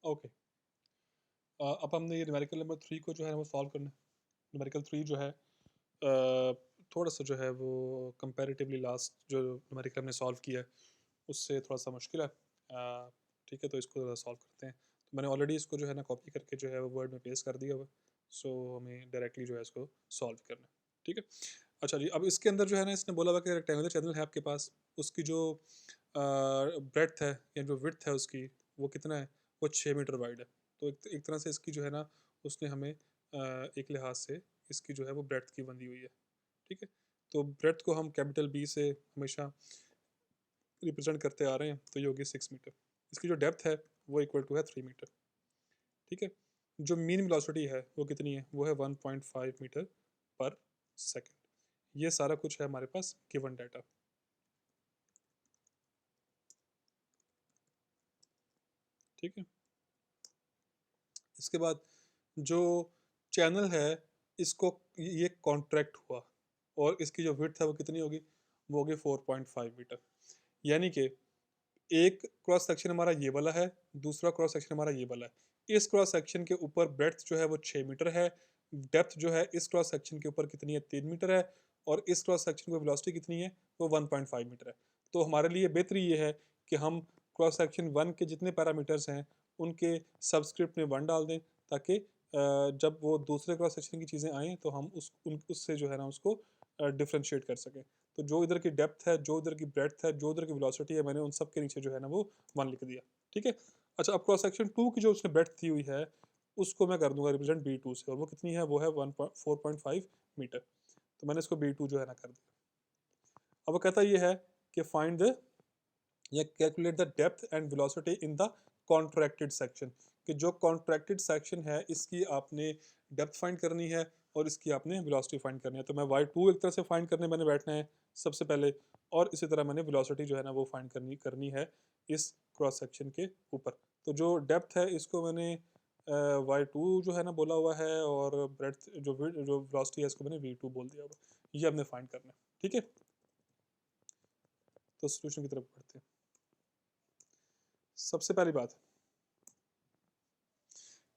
Okay. अब हमने ये न्यूमेरिकल नंबर 3 को जो है वो सॉल्व करना है। न्यूमेरिकल 3 जो है थोड़ा-सा जो है वो कंपैरेटिवली लास्ट जो न्यूमेरिकल हमने सॉल्व किया है, उससे थोड़ा-सा मुश्किल है। ठीक है, तो इसको ज़रा सॉल्व करते हैं। तो मैंने ऑलरेडी इसको जो है ना कॉपी करके जो है वो वर्ड में पेस्ट कर दिया हुआ है। सो हमें डायरेक्टली जो है इसको सॉल्व करना है। ठीक है? अच्छा जी, अब इसके अंदर जो है ना इसने बोला हुआ कि रेक्टेंगुलर चैनल है आपके पास, उसकी जो ब्रेड्थ है या जो विड्थ है उसकी, वो कितना है? वो 6 मीटर वाइड है। तो एक एक तरह से इसकी जो है ना उसने हमें एक लिहाज से इसकी जो है वो ब्रेड्थ की बंधी हुई है। ठीक है? तो ब्रेड्थ को हम कैपिटल बी से हमेशा रिप्रेजेंट करते आ रहे हैं, तो ये होगी 6 मीटर। इसकी जो डेप्थ है वो इक्वल टू है 3 मीटर। ठीक है? जो मीन वेलोसिटी है वो कितनी है? वो है 1.5 मीटर पर सेकंड। ये सारा कुछ है हमारे पास गिवन डाटा। ठीक है? इसके बाद जो चैनल है इसको ये कॉन्ट्रैक्ट हुआ और इसकी जो विड्थ है वो कितनी होगी? वो होगी 4.5 मीटर। यानी कि एक क्रॉस सेक्शन हमारा ये वाला है, दूसरा क्रॉस सेक्शन हमारा ये वाला है। इस क्रॉस सेक्शन के ऊपर ब्रेड्थ जो है वो 6 मीटर है, डेप्थ जो है इस क्रॉस सेक्शन के ऊपर कितनी है? 3 मीटर है और इस क्रॉस सेक्शन की वेलोसिटी कितनी है? वो 1.5 मीटर है। तो हमारे लिए बेहतरी ये है कि हम क्रॉस सेक्शन 1 के जितने पैरामीटर्स हैं, उनके सबस्क्रिप्ट में 1 डाल दें ताकि जब वो दूसरे क्रॉस सेक्शन की चीज़ें आएँ तो हम उससे जो है ना उसको डिफरेंशिएट कर सकें। तो जो इधर की डेप्थ है, जो इधर की ब्रेड्थ है, जो इधर की वेलोसिटी है, मैंने उन सब के नीचे जो है ना वो 1 लिख दिया। ठीक है? अच्छा, अब क्रॉस सेक्शन 2 की जो उसने ब्रेड्थ दी हुई है, उसको मैं कर दूँगा रिप्रेजेंट B2 से, और वो कितनी है? वो है 4.5 मीटर। तो मैंने इसको B2 जो है ना कर दिया। अब वो कहता ये है कि फाइंड द या calculate the depth and velocity in the contracted section, कि जो कॉन्ट्रैक्टेड सेक्शन है इसकी आपने डेप्थ फाइंड करनी है और इसकी आपने वेलोसिटी फाइंड करनी है। तो मैं y2 एक तरह से फाइंड करने मैंने बैठना है सबसे पहले, और इसी तरह मैंने वेलोसिटी जो है ना वो फाइंड करनी करनी है इस क्रॉस सेक्शन के ऊपर। तो जो डेप्थ है इसको मैंने y2 जो है ना बोला हुआ है, और ब्रेड्थ जो वेलोसिटी है इसको मैंने v2 बोल दिया हुआ। ये हमने फाइंड करना है। ठीक है? तो सोल्यूशन की तरफ बढ़ते हैं। सबसे पहली बात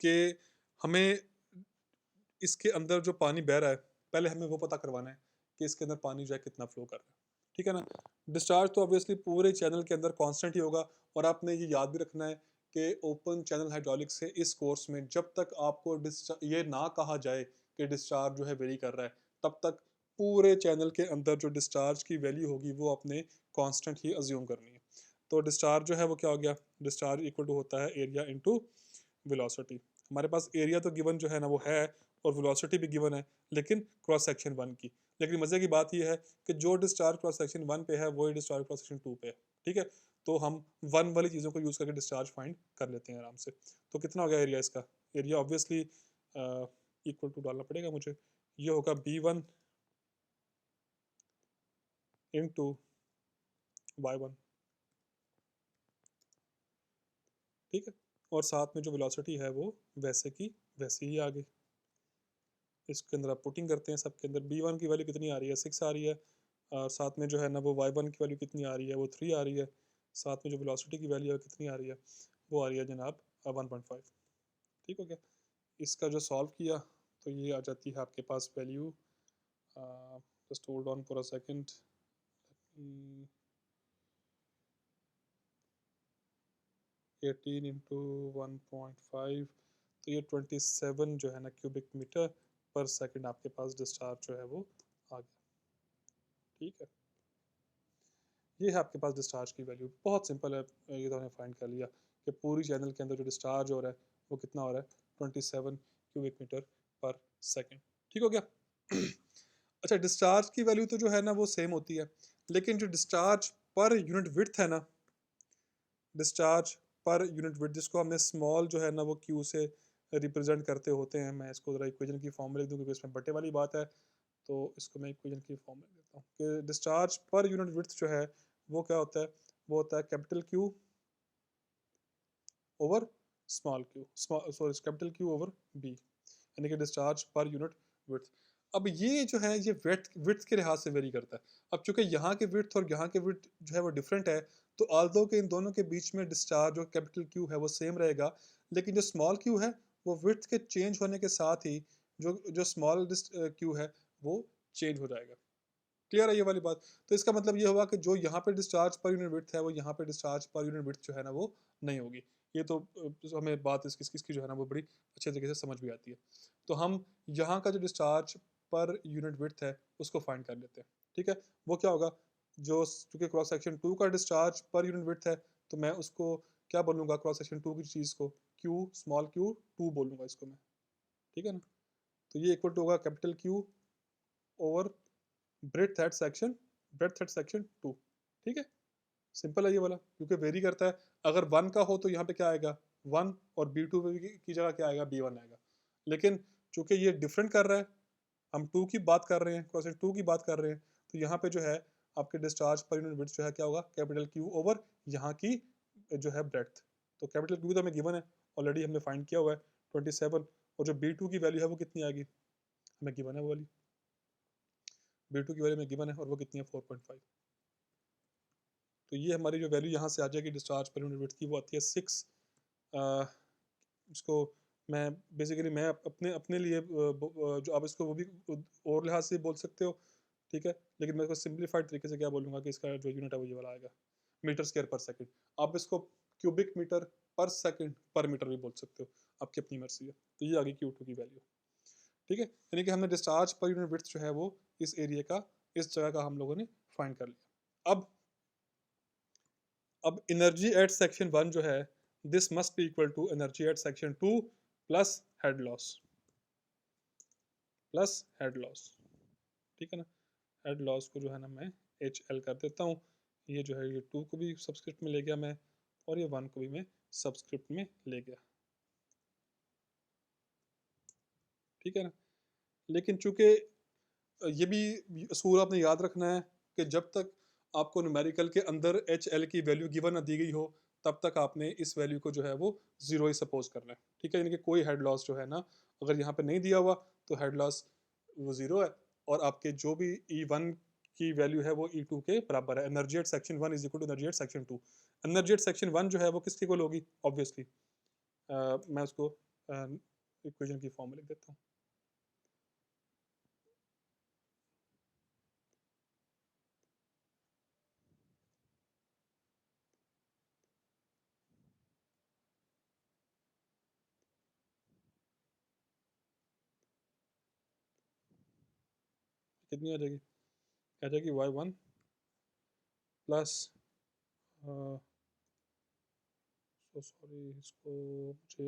कि हमें इसके अंदर जो पानी बह रहा है, पहले हमें वो पता करवाना है कि इसके अंदर पानी जो है कितना फ्लो कर रहा है। ठीक है ना? डिस्चार्ज तो ऑब्वियसली पूरे चैनल के अंदर कांस्टेंट ही होगा, और आपने ये याद भी रखना है कि ओपन चैनल हाइड्रोलिक्स से इस कोर्स में जब तक आपको ये ना कहा जाए कि डिस्चार्ज जो है वेरी कर रहा है, तब तक पूरे चैनल के अंदर जो डिस्चार्ज की वैल्यू होगी वो आपने कांस्टेंट ही अज्यूम करनी है। तो डिस्चार्ज जो है वो क्या हो गया? डिस्चार्ज इक्वल टू होता है एरिया इंटू वेलोसिटी। हमारे पास एरिया तो गिवन जो है ना वो है, और वेलोसिटी भी गिवन है, लेकिन क्रॉस सेक्शन 1 की। लेकिन मज़े की बात ये है कि जो डिस्चार्ज क्रॉस सेक्शन 1 पे है वही डिस्चार्ज क्रॉस सेक्शन 2 पे है। ठीक है? तो हम 1 वाली चीज़ों को यूज़ करके डिस्चार्ज फाइंड कर लेते हैं आराम से। तो कितना हो गया एरिया इसका? एरिया ऑब्वियसली इक्वल टू डालना पड़ेगा मुझे। ये होगा B1 इंटू Y1। ठीक है? और साथ में जो वेलोसिटी है वो वैसे की वैसे ही आ गई। इसके अंदर आप पुटिंग करते हैं सबके अंदर। B1 की वैल्यू कितनी आ रही है? 6 आ रही है। और साथ में जो है ना वो Y1 की वैल्यू कितनी आ रही है? वो 3 आ रही है। साथ में जो वेलोसिटी की वैल्यू है कितनी आ रही है? वो आ रही है जनाब 1.5। ठीक हो गया? इसका जो सॉल्व किया तो ये आ जाती है आपके पास value, just hold on for a second. 18 into 1.5, तो ये 27 जो है ना क्यूबिक मीटर पर सेकंड आपके पास डिस्चार्ज जो है वो आ गया। ठीक है? ये है आपके पास डिस्चार्ज की वैल्यू। बहुत सिंपल है। ये तो हमने फाइंड कर लिया कि पूरी चैनल के अंदर जो डिस्चार्ज हो रहा है वो कितना हो रहा है? 27 क्यूबिक मीटर पर सेकंड। ठीक हो गया? अच्छा, डिस्चार्ज की वैल्यू तो जो है ना वो सेम होती है, लेकिन जो डिस्चार्ज पर यूनिट विड्थ है ना, डिस्चार्ज पर यूनिट विड्थ जिसको हमने स्मॉल जो है ना वो क्यू से रिप्रेजेंट करते होते हैं, मैं इसको ज़रा इक्वेशन की फॉर्म में लिख दूँ क्योंकि इसमें बटे वाली बात है, तो इसको मैं इक्वेशन की फॉर्म में देता हूँ कि डिस्चार्ज पर यूनिट विड्थ जो है वो क्या होता है? वो होता है capital Q over small Q, sorry capital Q over B, यानी कि डिस्चार्ज पर यूनिट विड्थ। अब ये जो है ये विड्थ विड्थ के लिहाज से वेरी करता है। अब चूंकि यहाँ के विड्थ और यहाँ के विड्थ जो है वो डिफरेंट है, तो ऑल्दो के इन दोनों के बीच में डिस्चार्ज जो कैपिटल क्यू है वो सेम रहेगा, लेकिन जो स्मॉल क्यू है वो विड्थ के चेंज होने के साथ ही जो जो स्मॉल क्यू है वो चेंज हो जाएगा। क्लियर है ये वाली बात? तो इसका मतलब ये हुआ कि जो यहाँ पे डिस्चार्ज पर यूनिट विड्थ है वो यहाँ पे डिस्चार्ज पर यूनिट विड्थ जो है ना वो नहीं होगी। ये तो हमें बात इसकी जो है ना वो बड़ी अच्छे तरीके से समझ भी आती है। तो हम यहाँ का जो डिस्चार्ज पर यूनिट विड्थ है उसको फाइंड कर लेते हैं। ठीक है, वो क्या होगा, जो चूँकि क्रॉस सेक्शन 2 का डिस्चार्ज पर यूनिट विड्थ है तो मैं उसको क्या बोलूँगा, क्रॉस सेक्शन 2 की चीज़ को क्यू स्मॉल क्यू 2 बोलूँगा इसको मैं। ठीक है ना? तो ये इक्वल टू होगा capital Q over breadth at section 2। ठीक है, सिंपल है ये वाला, क्योंकि वेरी करता है। अगर 1 का हो तो यहाँ पे क्या आएगा 1, और B2 की जगह क्या आएगा B1 आएगा। लेकिन चूंकि ये डिफरेंट कर रहा है, हम 2 की बात कर रहे हैं, क्रॉस 2 की बात कर रहे हैं, तो यहाँ पे जो है आपके डिस्चार्ज पर यूनिट विड्थ जो है क्या होगा कैपिटल क्यू ओवर यहाँ की जो है ब्रेड्थ। तो कैपिटल क्यू तो हमें गिवन है, ऑलरेडी हमने फाइंड किया हुआ है 27, और जो B2 की वैल्यू है वो कितनी आएगी, हमें गिवन है वो वाली B2 की वैल्यू में गिवन है, और वो कितनी है 4.5। तो ये हमारी जो वैल्यू यहाँ से आ जाएगी डिस्चार्ज पर यूनिट विड्थ की वो आती है 6। इसको मैं बेसिकली मैं अपने अपने लिए जो आप इसको वो भी और लिहाज से बोल सकते हो। ठीक है, लेकिन मैं इसको सिंप्लीफाइड तरीके से क्या बोलूँगा कि इसका जो यूनिट है वो ये वाला आएगा, मीटर स्क्वायर पर सेकंड। आप इसको क्यूबिक मीटर पर सेकंड पर मीटर भी बोल सकते हो, आपकी अपनी मर्जी है। तो ये आ गई Q2 की वैल्यू। ठीक है, यानी कि हमने डिस्चार्ज पर यूनिट विड्थ जो है वो इस एरिया का, इस जगह का हम लोगों ने फाइंड कर लिया। अब एनर्जी एट सेक्शन 1 जो है, this must be equal to energy at section 2 plus head loss, ठीक है ना। हेड लॉस को जो है ना मैं HL कर देता हूँ। ये जो है ये 2 को भी सब्सक्रिप्ट में ले गया मैं, और ये 1 को भी मैं सब्सक्रिप्ट में ले गया। ठीक है ना। लेकिन चूंकि ये भी असूल आपने याद रखना है कि जब तक आपको न्यूमेरिकल के अंदर HL की वैल्यू गिवन ना दी गई हो, तब तक आपने इस वैल्यू को जो है वो ज़ीरो ही सपोज करना है। ठीक है, यानी कि कोई हेड लॉस जो है ना, अगर यहाँ पे नहीं दिया हुआ तो हेड लॉस वो ज़ीरो है, और आपके जो भी E1 की वैल्यू है वो E2 के बराबर है। Energy at section 1 is equal to energy at section 2। Energy at section 1 जो है वो किसकी इक्वल होगी, ऑब्वियसली मैं उसको इक्वेशन की फॉर्म में लिख देता हूँ। कितनी आ जाएगी, आ जाएगी Y1 प्लस, सो सॉरी, इसको मुझे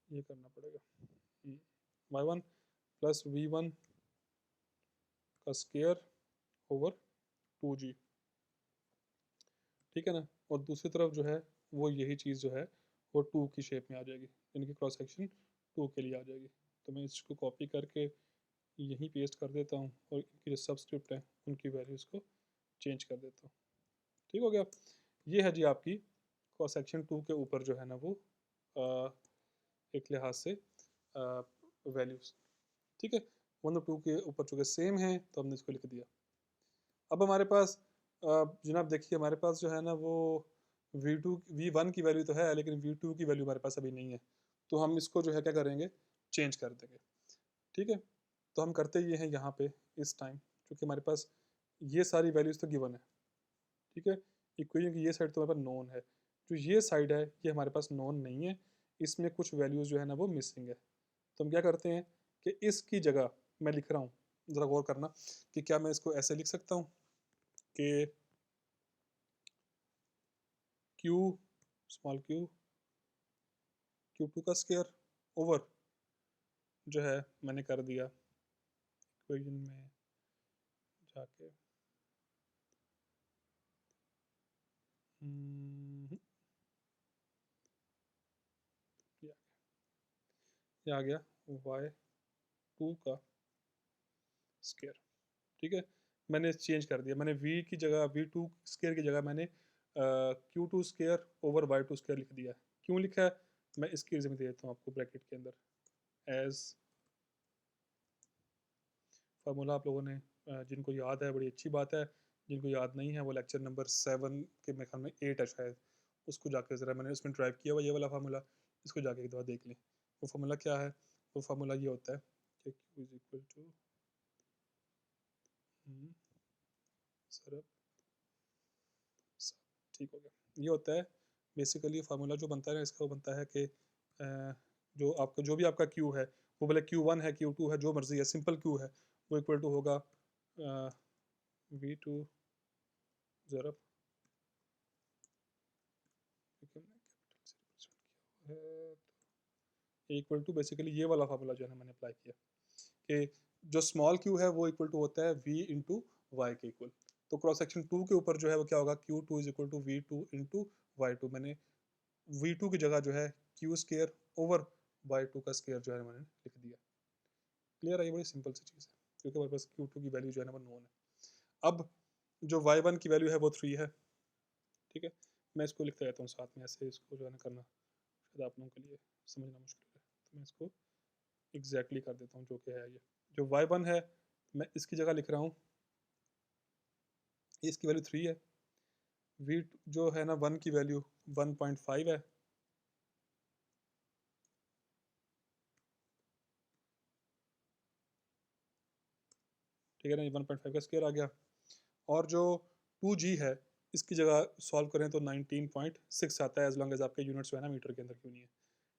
ये करना पड़ेगा, Y1 प्लस V1 का स्केयर ओवर 2G। ठीक है ना, और दूसरी तरफ जो है वो यही चीज़ जो है वो 2 की शेप में आ जाएगी, यानी कि क्रॉस सेक्शन 2 के लिए आ जाएगी। तो मैं इसको कॉपी करके यहीं पेस्ट कर देता हूँ, और इनकी जो सब्सक्रिप्ट है उनकी वैल्यूज़ को चेंज कर देता हूँ। ठीक हो गया। ये है जी आपकी क्रॉस सेक्शन 2 के ऊपर जो है ना वो एक लिहाज से वैल्यूज़। ठीक है, 1 और 2 के ऊपर चूँकि सेम है तो हमने इसको लिख दिया। अब हमारे पास जनाब देखिए, हमारे पास जो है ना वो V2 V1 की वैल्यू तो है, लेकिन V2 की वैल्यू हमारे पास अभी नहीं है। तो हम इसको जो है क्या करेंगे, चेंज कर देंगे। ठीक है, तो हम करते ये हैं यहाँ पे इस टाइम, क्योंकि हमारे पास ये सारी वैल्यूज़ तो गिवन है। ठीक है, इक्वेशन की ये साइड तो हमारे पास नोन है, जो ये साइड है ये हमारे पास नोन नहीं है, इसमें कुछ वैल्यूज़ जो है ना वो मिसिंग है। तो हम क्या करते हैं कि इसकी जगह मैं लिख रहा हूँ, ज़रा गौर करना कि क्या मैं इसको ऐसे लिख सकता हूँ कि क्यू स्मॉल क्यू Q2 का स्केयर ओवर जो है मैंने कर दिया इक्वेशन में जाके, हम्म, ये ये आ गया Y2 का स्केयर। ठीक है, मैंने चेंज कर दिया, मैंने V की जगह V2 स्केयर की जगह मैंने Q2 square over Y2 square लिख दिया। क्यों लिखा है, मैं इसकी रीज़न दे देता हूँ आपको ब्रैकेट के अंदर। एज फार्मूला आप लोगों ने जिनको याद है बड़ी अच्छी बात है, जिनको याद नहीं है वो लेक्चर नंबर 7 के मेरे ख्याल में 8 है शायद, उसको जाके ज़रा मैंने उसमें ड्राइव किया हुआ ये वाला फार्मूला, इसको जाके एक दफ़ा देख लें। वो फार्मूला क्या है? वो फार्मूला ये होता है कि Q is equal to sir ठीक हो गया। ये होता है बेसिकली फार्मूला जो बनता है ना इसका, वो बनता है कि जो आपका जो भी आपका Q है, वो भले Q1 है, Q2 है, जो मर्ज़ी है, सिंपल Q है, वो इक्वल टू होगा V2 ज़रा इक्वल टू बेसिकली ये वाला फार्मूला जो है ना मैंने अप्लाई किया कि जो स्मॉल क्यू है वो इक्वल टू होता है v इंटू वाई के इक्वल। तो क्रॉस सेक्शन 2 के ऊपर जो है वो क्या होगा, Q2 is equal to V2 into Y two. मैंने V2 की जगह जो है Q square over Y two का स्केयर जो है मैंने लिख दिया। क्लियर है? ये बड़ी सिंपल सी चीज़ है क्योंकि हमारे पास Q2 की वैल्यू जो है ना वो नोन है। अब जो Y1 की वैल्यू है वो 3 है। ठीक है, मैं इसको लिखता रहता हूँ साथ में, ऐसे इसको जो है ना करना शायद आप लोगों के लिए समझना मुश्किल है, तो मैं इसको एग्जैक्टली कर देता हूँ जो कि है ये। जो Y1 है मैं इसकी जगह लिख रहा हूँ, इसकी वैल्यू 3 है। वी जो है ना 1 की वैल्यू 1.5 है। ठीक है ना, ये 1.5 का स्क्वायर आ गया। और जो 2G है इसकी जगह सॉल्व करें तो 19.6 आता है, एज लॉन्ग एज आपके यूनिट्स जो है ना मीटर के अंदर क्यों नहीं है।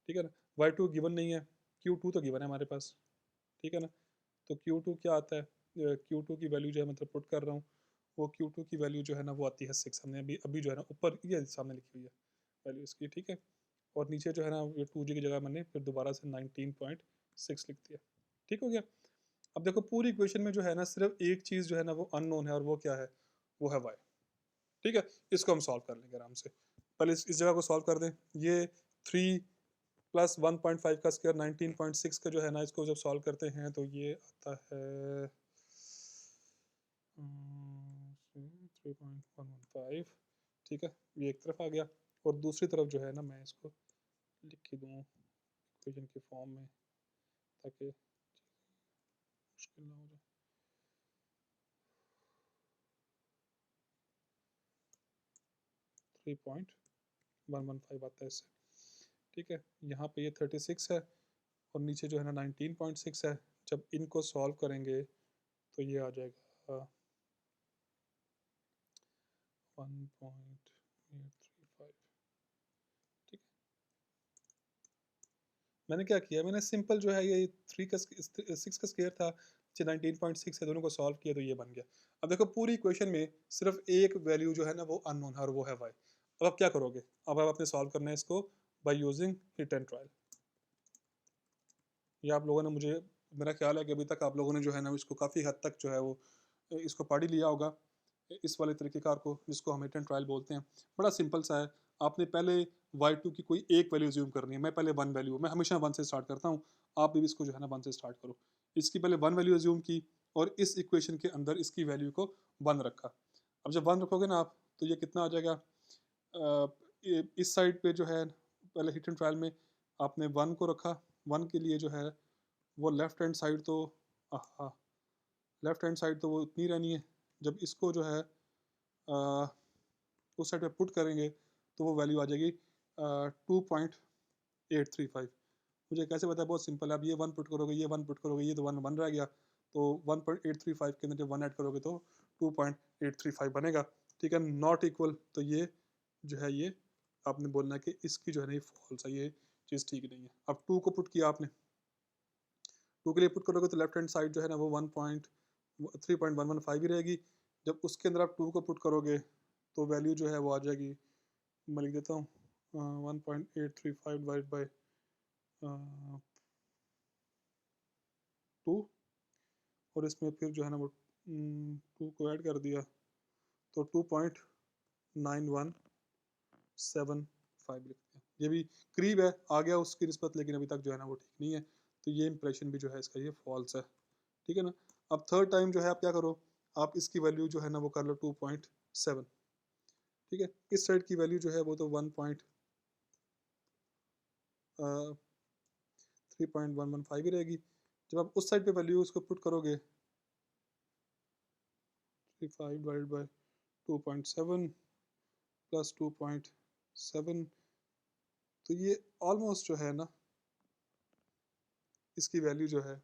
ठीक है ना, Y2 गिवन नहीं है, Q2 तो गिवन है हमारे पास। ठीक है ना, तो Q2 क्या आता है, Q2 की वैल्यू जो है मतलब पुट कर रहा हूँ, वो Q2 की वैल्यू जो है ना वो आती है 6। हमने अभी अभी जो है ना ऊपर ये सामने लिखी हुई है वैल्यू इसकी। ठीक है, और नीचे जो है ना ये 2G की जगह मैंने फिर दोबारा से 19.6 लिख दिया। ठीक हो गया। अब देखो पूरी इक्वेशन में जो है ना सिर्फ एक चीज़ जो है ना वो अननोन है, और वो क्या है, वो है वाई। ठीक है, इसको हम सॉल्व कर लेंगे आराम से। पहले इस जगह को सॉल्व कर दें। ये 3 प्लस 1.5 का स्क्वायर 19.6 का जो है ना, इसको जब सॉल्व करते हैं तो ये आता है 3.115। ठीक है, ये एक तरफ आ गया, और दूसरी तरफ जो है ना मैं इसको लिख के दूँ इक्वेशन के फॉर्म में ताकि मुश्किल ना हो जाए। 3.115 आता है इससे। ठीक है, यहाँ पे ये 36 है और नीचे जो है ना 19.6 है। जब इनको सॉल्व करेंगे तो ये आ जाएगा 1.835। ठीक है, मैंने क्या किया, मैंने सिंपल जो है ये 3 का 6 का स्क्वायर था, 19.6 है, दोनों को सॉल्व किया तो ये बन गया। अब देखो पूरी इक्वेशन में सिर्फ एक वैल्यू जो है ना वो अननोन है, और वो है वाई। अब आप क्या करोगे, अब आपने सॉल्व करना है इसको bye using hit and trial. ये आप लोगों ने मुझे, मेरा ख्याल है कि अभी तक आप लोगों ने जो है ना इसको काफ़ी हद तक जो है वो इसको पढ़ ही लिया होगा, इस वाले तरीक़ेकार को जिसको हम हिट एंड ट्रायल बोलते हैं। बड़ा सिंपल सा है, आपने पहले y2 की कोई एक वैल्यू ज़्यूम करनी है। मैं पहले 1 वैल्यू, मैं हमेशा 1 से स्टार्ट करता हूँ, आप भी इसको जो है ना 1 से स्टार्ट करो। इसकी पहले 1 वैल्यू ज़्यूम की और इस इक्वेशन के अंदर इसकी वैल्यू को 1 रखा। अब जब 1 रखोगे ना आप तो ये कितना आ जाएगा, इस साइड पे जो है पहले हिट एंड ट्रायल में आपने 1 को रखा। 1 के लिए जो है वो लेफ्ट हैंड साइड तो हाँ, लेफ्ट हैंड साइड तो वो इतनी रहनी है। जब इसको जो है अ, उस साइड पे पुट करेंगे तो वो वैल्यू आ जाएगी 2.835। मुझे कैसे पता है, बहुत सिंपल है। अब ये 1 पुट करोगे, ये 1 पुट करोगे, ये तो 1 1 रह गया, तो 1.835 के अंदर जब 1 ऐड करोगे तो 2.835 बनेगा। ठीक है, नॉट इक्वल, तो ये जो है ये आपने बोलना है कि इसकी जो है ना ये फॉल्स है, ये चीज़ ठीक नहीं है। अब 2 को पुट किया आपने, 2 के लिए पुट करोगे तो लेफ्ट हैंड साइड जो है ना वो 3.115 ही रहेगी। जब उसके अंदर आप 2 को पुट करोगे तो वैल्यू जो है वो आ जाएगी, मैं लिख देता हूँ 1.835 डिवाइड बाई 2, और इसमें फिर जो है ना वो 2 को ऐड कर दिया तो 2.9175 लिखते हैं। ये भी करीब है, आ गया उसकी निस्बत, लेकिन अभी तक जो है ना वो ठीक नहीं है। तो ये इंप्रेशन भी जो है इसका ये फॉल्स है। ठीक है ना, अब थर्ड टाइम जो है आप क्या करो, आप इसकी वैल्यू जो है ना वो कर लो 2.7। ठीक है, इस साइड की वैल्यू जो है वो तो 3.115 ही रहेगी। जब आप उस साइड पे वैल्यू उसको पुट करोगे 35 डिवाइडेड बाय 2.7 प्लस 2.7, तो ये ऑलमोस्ट जो है ना इसकी वैल्यू जो है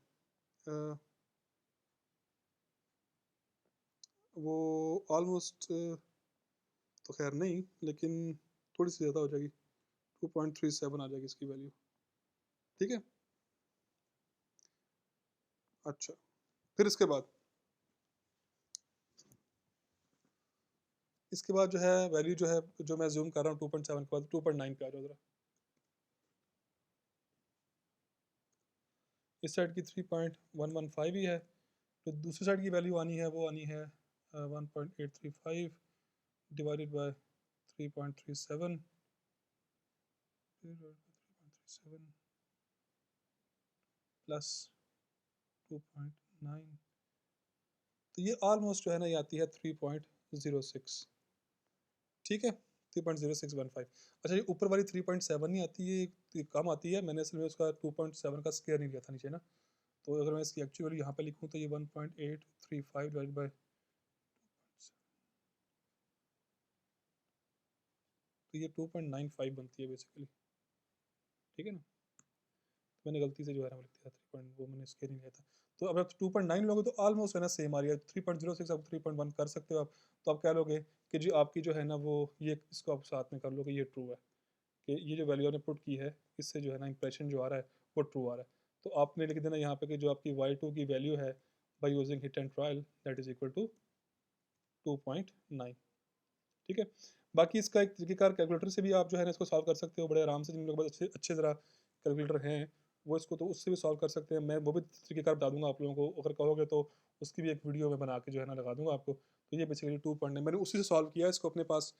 वो ऑलमोस्ट तो खैर नहीं, लेकिन थोड़ी सी ज़्यादा हो जाएगी, 2.37 आ जाएगी इसकी वैल्यू। ठीक है, अच्छा, फिर इसके बाद जो है वैल्यू जो है, जो मैं जूम कर रहा हूँ 2.7 के बाद 2.9 पे आ जाओ ज़रा। इस साइड की 3.115 ही है, तो दूसरी साइड की वैल्यू आनी है, वो आनी है 1.835 डिवाइडेड बाय 3.37 प्लस 2.9, तो ये ऑलमोस्ट जो है ना ये आती है 3.06। ठीक है, 3.0615। अच्छा, ये ऊपर वाली 3.7 नहीं आती, ये कम आती है, मैंने असल में उसका 2.7 का स्क्वायर नहीं लिया था नीचे ना, तो अगर मैं इसकी एक्चुअल वैल्यू यहाँ पे लिखूँ तो ये 1.835 डिवाइड बाय, तो ये 2.95 बनती है बेसिकली। ठीक है ना, तो मैंने गलती से जो है ना वो लिख दिया 3. वो मैंने स्क्वायर नहीं लिया था। तो अब आप 2.9 लोगे तो ऑलमोस्ट है ना सेम आ रही है, 3.06 आप 3.1 कर सकते हो आप, तो आप क्या लोगे कि जी आपकी जो है ना वो ये इसको आप साथ में कर लोगे, ये ट्रू है कि ये जो वैल्यू आपने पुट की है इससे जो है ना इंप्रेशन जो आ रहा है वो ट्रू आ रहा है। तो आपने लिख देना यहाँ पे कि जो आपकी y2 की वैल्यू है by using hit and trial that is equal to 2.9। ठीक है, बाकी इसका एक तरीकेकार कैलकुलेटर से भी आप जो है ना इसको सॉल्व कर सकते हो बड़े आराम से, जिन लोगों के पास अच्छे अच्छे ज़रा कैलकुलेटर हैं वो इसको तो उससे भी सॉल्व कर सकते हैं। मैं वो भी तरीकेकार बता दूंगा आप लोगों को, अगर कहोगे तो उसकी भी एक वीडियो में बना के जो है ना लगा दूंगा आपको। तो ये बेसिकली 2.9 मैंने उसी से सॉल्व किया है इसको अपने पास,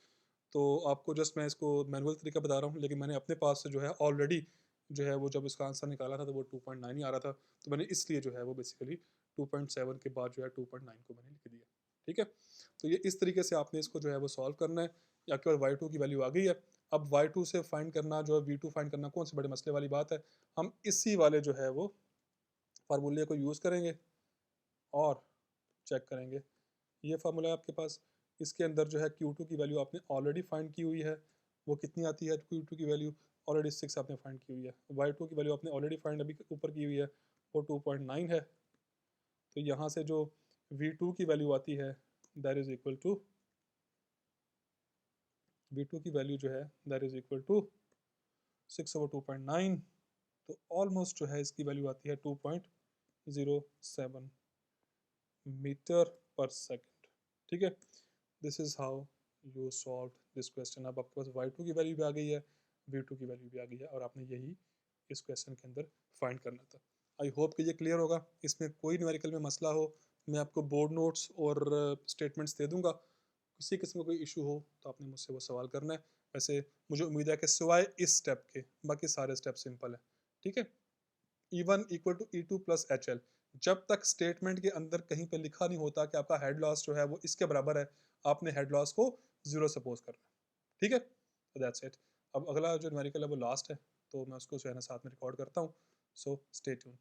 तो आपको जस्ट मैं इसको मैनुअल तरीका बता रहा हूँ, लेकिन मैंने अपने पास से जो है ऑलरेडी जो है वो जब इसका आंसर निकाला था तो वो 2.9 ही आ रहा था, तो मैंने इसलिए जो है वो बेसिकली 2.7 के बाद जो है 2.9 को मैंने लिख दिया। ठीक है, तो ये इस तरीके से आपने इसको जो है वो सॉल्व करना है। या केवल y2 की वैल्यू आ गई है, अब y2 से फाइंड करना जो है v2 फाइंड करना कौन से बड़े मसले वाली बात है। हम इसी वाले जो है वो फार्मूले को यूज़ करेंगे और चेक करेंगे। ये फार्मूला है आपके पास, इसके अंदर जो है Q2 की वैल्यू आपने ऑलरेडी फाइंड की हुई है, वो कितनी आती है Q2 की वैल्यू, ऑलरेडी 6 आपने फाइंड की हुई है। y2 की वैल्यू आपने ऑलरेडी फाइंड अभी ऊपर की हुई है, वो 2.9 है। तो यहाँ से जो v2 की वैल्यू आती है that is equal to, v2 की वैल्यू जो है दैट इज इक्वल टू 6/2.9, तो ऑलमोस्ट जो है इसकी वैल्यू आती है 2.07 मीटर पर सेकेंड। ठीक है, this is how you solve this question. अब आपके पास y2 की वैल्यू भी आ गई है, v2 की वैल्यू भी आ गई है, और आपने यही इस क्वेश्चन के अंदर फाइंड करना था। आई होप कि ये क्लियर होगा। इसमें कोई न्यूमेरिकल में मसला हो मैं आपको बोर्ड नोट्स और स्टेटमेंट्स दे दूंगा, किसी किस्म का कोई इशू हो तो आपने मुझसे वो सवाल करना है। वैसे मुझे उम्मीद है कि सिवाय इस स्टेप के बाकी सारे स्टेप सिंपल है। ठीक है, E1 equal to E2 plus HL, जब तक स्टेटमेंट के अंदर कहीं पे लिखा नहीं होता कि आपका हेड लॉस जो है वो इसके बराबर है, आपने हेड लॉस को जीरो सपोज करना है। ठीक है, दैट्स इट। अब अगला जो न्यूमेरिकल है वो लास्ट है, तो मैं उसको जो है ना साथ में रिकॉर्ड करता हूँ, सो स्टे ट्यून्ड।